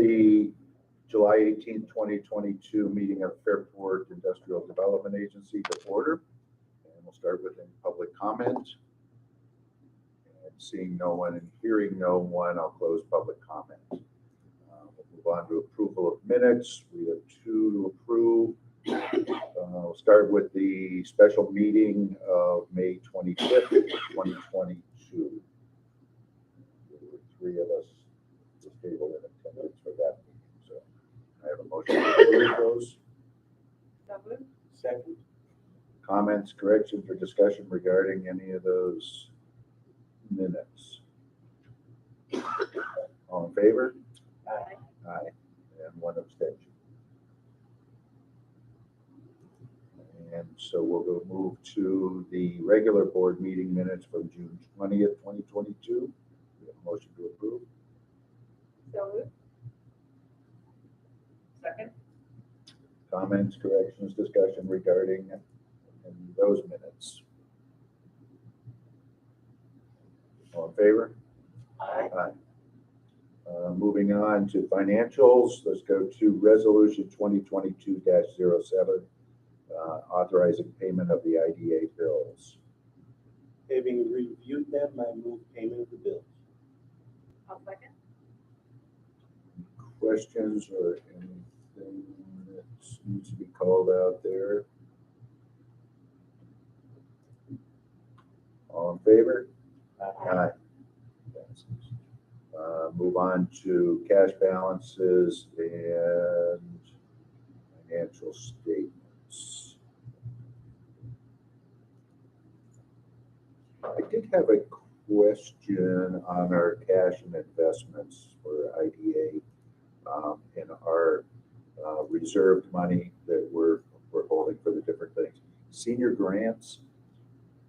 the July 18th, 2022 meeting of Fairport Industrial Development Agency to order. And we'll start with any public comment. And seeing no one and hearing no one, I'll close public comment. We'll move on to approval of minutes. We have 2 to approve. We'll start with the special meeting of May 25th, 2022. There were 3 of us at this table in attendance for that meeting. So I have a motion to approve those. Second. Comments, corrections, or discussion regarding any of those minutes? All in favor? Aye. Aye. And 1 abstention. And so we'll go move to the regular board meeting minutes from June 20th, 2022. We have a motion to approve. So moved. Second. Comments, corrections, discussion regarding those minutes. All in favor? Aye. Aye. Moving on to financials, let's go to resolution 2022-07, authorizing payment of the IDA bills. Having reviewed them, I move payment of the bills. I'll second. Questions or anything that needs to be called out there? All in favor? Aye. Move on to cash balances and financial statements. I did have a question on our cash and investments for IDA in our reserved money that we're holding for the different things. Senior grants.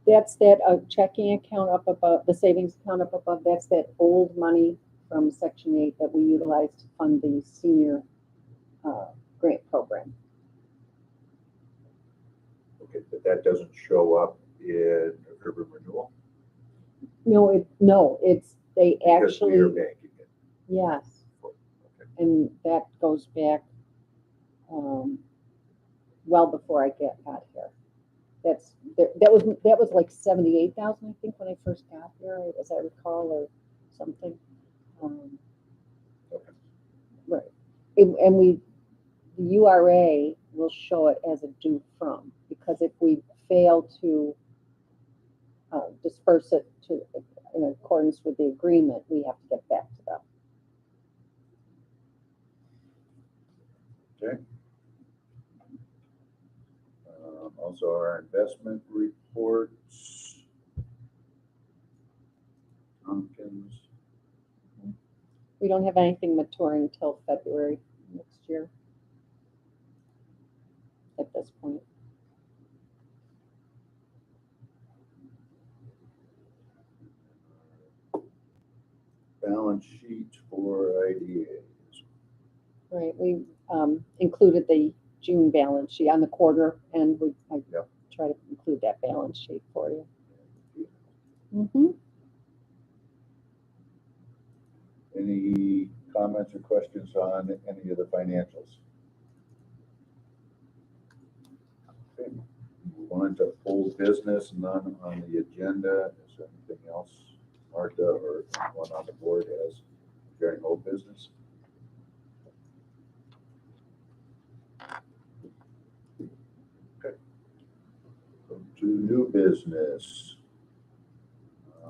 That's that checking account up above, the savings account up above. That's that old money from Section 8 that we utilized to fund the senior grant program. Okay, but that doesn't show up in urban renewal? No, it's, they Because we are actually, banking it. yes, Okay. and that goes back well before I got here. That was like 78,000, I think, when I first got here, as I recall, or something. Okay. Right, and the URA will show it as a due from, because if we fail to disperse it in accordance with the agreement, we have to get back to them. Okay. Also, our investment reports. Tompkins. We don't have anything maturing until February next year at this point. Balance sheet for IDAs. Right, we included the June balance sheet on the quarter, and I Yep. try to include that balance sheet for you. Any comments or questions on any of the financials? Okay. Move on to old business, none on the agenda. Is there anything else Martha or anyone on the board has during old business? Okay. Go to new business. I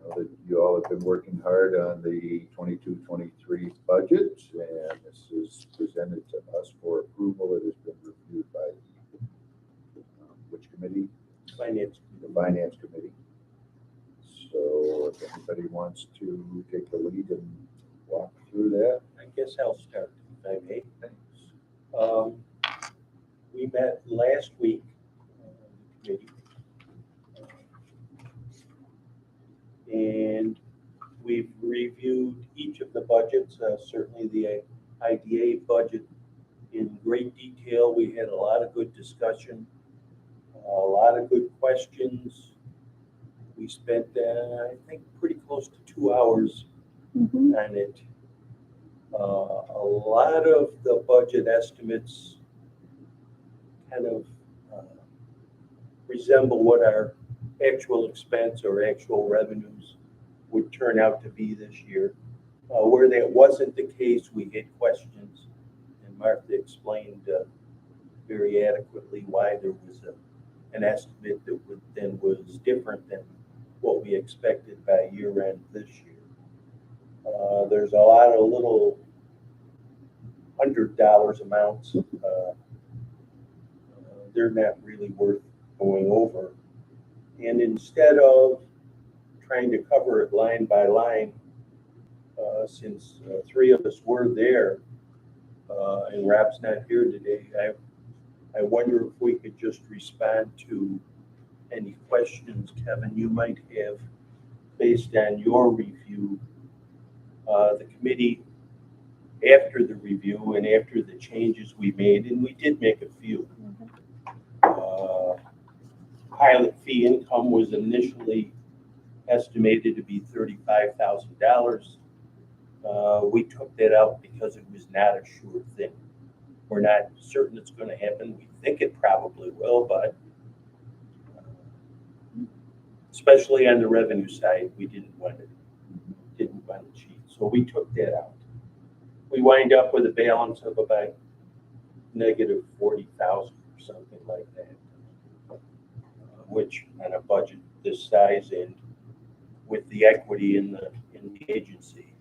know that you all have been working hard on the 22-23 budget, and this is presented to us for approval. It has been reviewed by which committee? Finance. The Finance Committee. So if anybody wants to take the lead and walk through that. I guess I'll start, if I may. Thanks. We met last week, the committee, and we've reviewed each of the budgets, certainly the IDA budget in great detail. We had a lot of good discussion, a lot of good questions. We spent, I think, pretty close to 2 hours on it. A lot of the budget estimates kind of resemble what our actual expense or actual revenues would turn out to be this year. Where that wasn't the case, we had questions, and Martha explained very adequately why there was an estimate that was different than what we expected by year end this year. There's a lot of little $100 amounts. They're not really worth going over. And instead of trying to cover it line by line, since three of us were there, and Rob's not here today, I wonder if we could just respond to any questions, Kevin, you might have based on your review. The committee, after the review and after the changes we made, and we did make a few. Pilot fee income was initially estimated to be $35,000. We took that out because it was not a sure thing. We're not certain it's going to happen. We think it probably will, but especially on the revenue side, we didn't want to cheat. So we took that out. We wind up with a balance of about negative 40,000 or something like that, which on a budget this size and with the equity in the agency,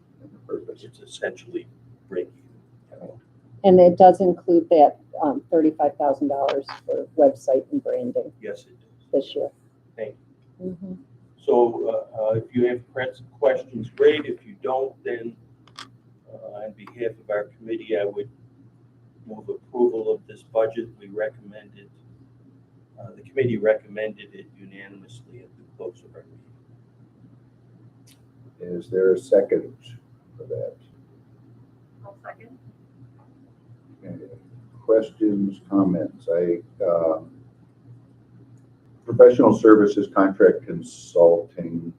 it's essentially break even. And it does include that $35,000 for website and branding Yes, it does. this year. Thank you. Mhm. So if you have questions, great. If you don't, then on behalf of our committee, I would move approval of this budget. We recommended, the committee recommended it unanimously at the close of our meeting. Is there a second for that? I'll second. Okay. Questions, comments? Professional services contract consulting.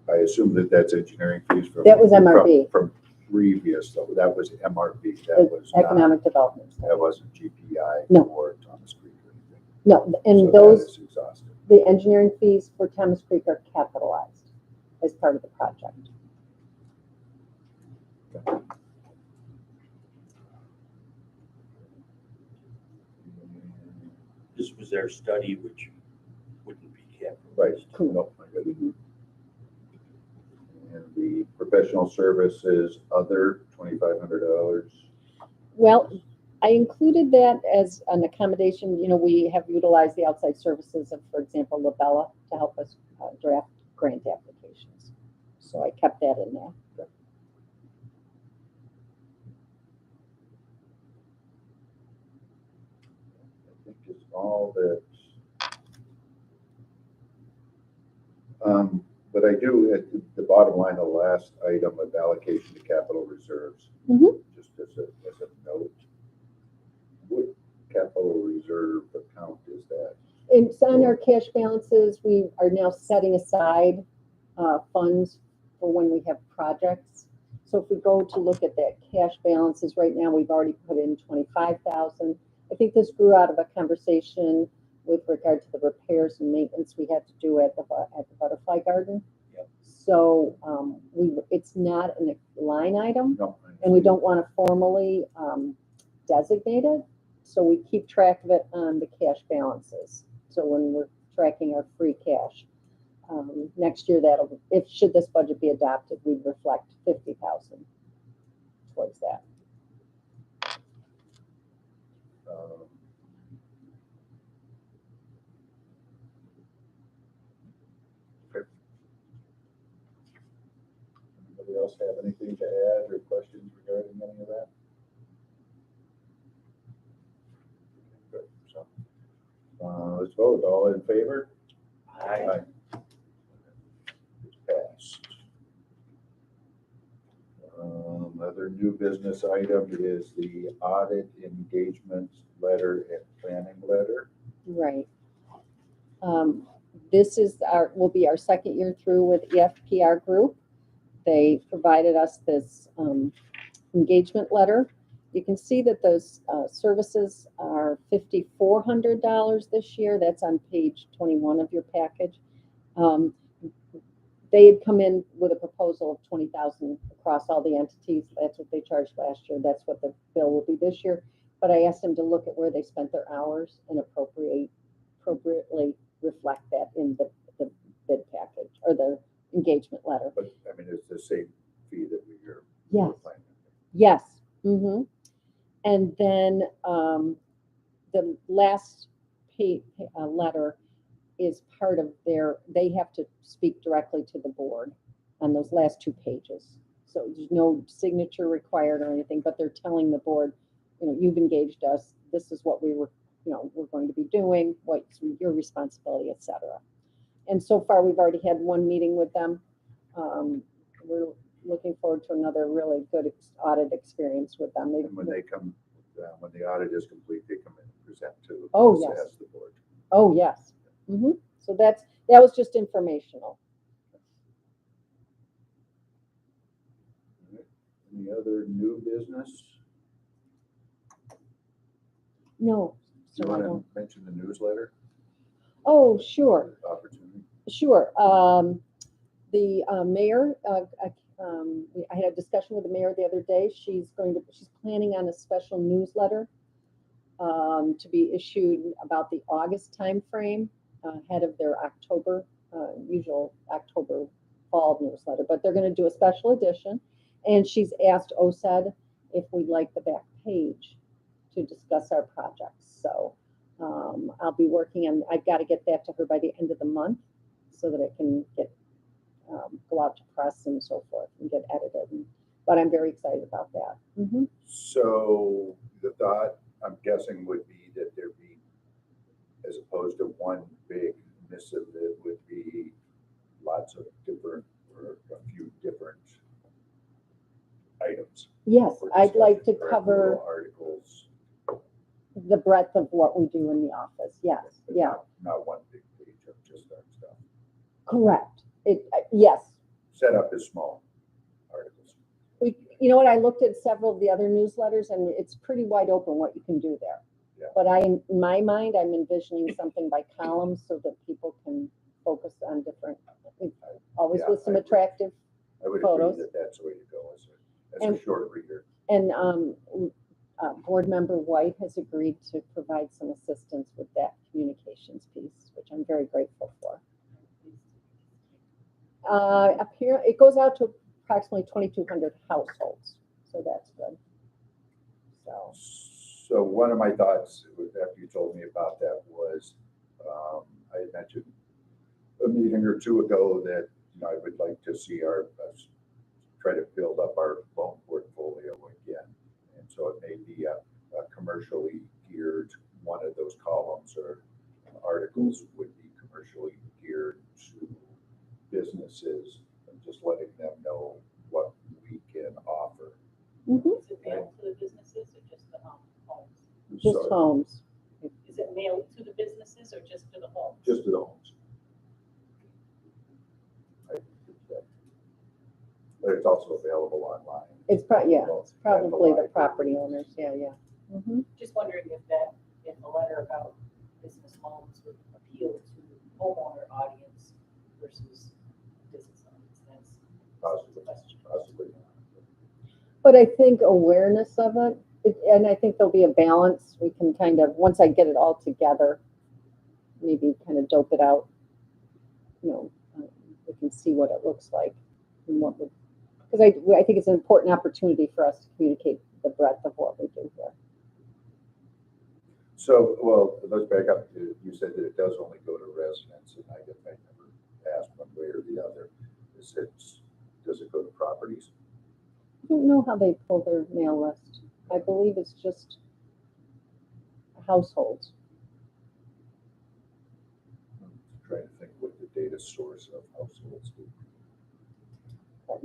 I assume that's engineering fees from. That was MRB. From previous, though. That was MRB. That was not, Economic development. that wasn't GPI No. or Thomas Creek or anything. No, and So those, that is exhausted. the engineering fees for Thomas Creek are capitalized as part of the project. This was our study, which wouldn't be Right. capitalized. Cool. Nope, I got it. Mhm. And the professional services, other $2,500. Well, I included that as an accommodation. You know, we have utilized the outside services of, for example, Labella to help us draft grant applications. So I kept that in there. I think it's all that. But I do, at the bottom line, the last item of allocation to capital reserves. Mhm. Just as a note. What capital reserve account is that? It's on our cash balances. We are now setting aside funds for when we have projects. So if we go to look at that cash balances, right now, we've already put in 25,000. I think this grew out of a conversation with regard to the repairs and maintenance we had to do at the Butterfly Garden. Yep. So it's not a line item, No. and we don't want to formally designate it. So we keep track of it on the cash balances. So when we're tracking our free cash, next year should this budget be adopted, we'd reflect 50,000 towards that. Okay. Anybody else have anything to add or questions regarding any of that? Good. So, let's vote. All in favor? Aye. It's passed. Other new business item is the audit engagement letter and planning letter. Right. This is will be our second year through with EFPR Group. they provided us this engagement letter. You can see that those services are $5,400 this year. That's on page 21 of your package. They had come in with a proposal of $20,000 across all the entities. That's what they charged last year. That's what the bill will be this year. But I asked them to look at where they spent their hours and appropriately reflect that in the bid package or the engagement letter. But, I mean, it's the same fee that we're Yes. planning. Yes. Mm-hmm. And then the last letter is part of they have to speak directly to the board on those last 2 pages. So there's no signature required or anything, but they're telling the board, you've engaged us. This is what we're going to be doing, what's your responsibility, et cetera. And so far, we've already had 1 meeting with them. We're looking forward to another really good audit experience with them. And when they come, when the audit is complete, they come in and present to Oh, us yes. as the board. Oh, yes. Mm-hmm. So that was just informational. All right. Any other new business? No. Do you So I want don't. to mention the newsletter Oh, sure. opportunity? Sure. The mayor, I had a discussion with the mayor the other day. She's planning on a special newsletter to be issued about the August timeframe, ahead of their usual October fall newsletter. But they're going to do a special edition, and she's asked OSED if we'd like the back page to discuss our projects. So I'll be working on. I've got to get that to her by the end of the month, so that it can go out to press and so forth and get edited. But I'm very excited about that. Mm-hmm. So the thought, I'm guessing, would be that there be, as opposed to one big missive, it would be lots of different, or a few different items. Yes, for I'd like to discussion, or cover little articles. the breadth of what we do in the office. Yes, but yeah, Not one big page of just our stuff. correct. Yes. Set up as small articles. You know what? I looked at several of the other newsletters, and it's pretty wide open what you can do there. Yeah. But in my mind, I'm envisioning something by columns so that people can focus on different, always Yeah, with some I agree. attractive. I would Photos. agree that that's the way to go as And- a short reader. And board member White has agreed to provide some assistance with that communications piece, which I'm very grateful for. Up here, it goes out to approximately 2,200 households, so that's good. So one of my thoughts after you told me about that was, I had mentioned a meeting or 2 ago that I would like to see us try to build up our loan portfolio again. And so it may be a commercially geared, one of those columns or articles would be commercially geared to businesses and just letting them know what we can offer. Mm-hmm. Is it mailed to the businesses or just the homes? Just So, homes. Is it mailed to the businesses or just to the homes? just to the homes. But it's also available online. It's Well, probably at the property owners. Yeah. Mm-hmm. Just wondering if the letter about business homes would appeal to homeowner audience versus business owners. That's Possibly, the question. possibly. But I think awareness of it, and I think there'll be a balance. We can kind of, once I get it all together, maybe kind of dope it out. We can see what it looks like and what would, because I think it's an important opportunity for us to communicate the breadth of what we do here. So, well, let's back up. You said that it does only go to residents, and I guess I never asked one way or the other. Does it go to properties? I don't know how they pull their mail list. I believe it's just households. I'm trying to think what the data source of households would be.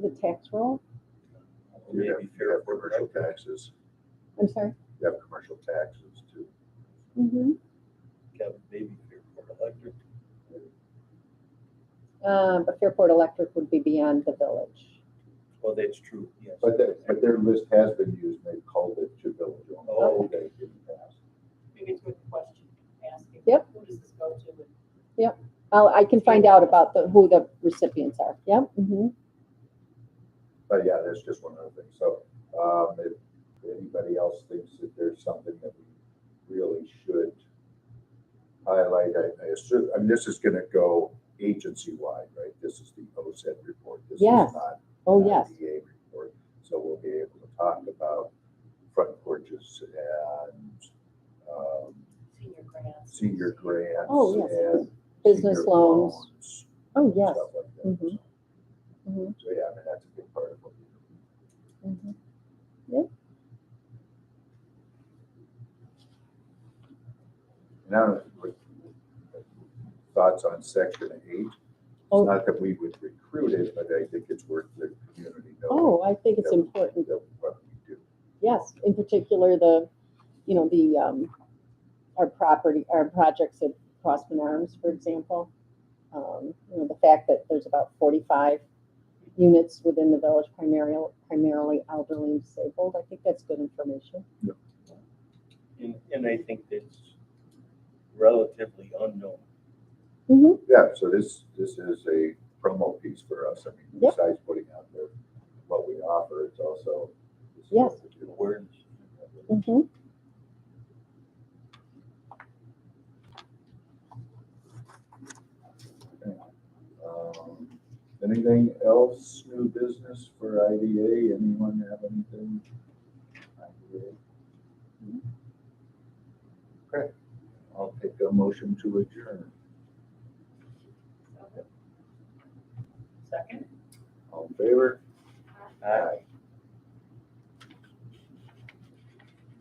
The tax roll? You have Maybe commercial Fairport. taxes. I'm sorry? You have commercial taxes too. Mm-hmm. Kevin, maybe Fairport Electric. But Fairport Electric would be beyond the village. Well, that's true, yes. But their list has been used, and they've called it to village owned. Oh. They didn't pass. Maybe it's a good question, asking. Yep. Who does this go to? I can find out about who the recipients are. Yep. But yeah, that's just one other thing. So, if anybody else thinks that there's something that we really should highlight, I assume, I mean, this is gonna go agency-wide, right? This is the OSED report. This is Yes. not Oh, an yes. IDA report. So we'll be able to talk about front porches and, Senior grants. senior grants. Oh, yes. And Business senior loans. Oh, yes. Stuff like that. Mhm. Mhm. So, yeah, I mean, that's a big part of what we do. Mhm. Now, thoughts on section 8? Oh. It's not that we would recruit it, but I think it's worth the community knowing. Oh, I think it's that- important. that what we do. Yes, in particular, our projects at Crossman Arms, for example. The fact that there's about 45 units within the village, primarily elderly and disabled. I think that's good information. And I think that's relatively unknown. Mm-hmm. Yeah, so this is a promo piece for us. I mean, Yep. besides putting out there what we offer, it's also. this is Yes. what we do. Awareness. Mm-hmm. Anything else, new business for IDA? Anyone have anything? IDA? Okay, I'll take a motion to adjourn. Second? All in favor? Aye.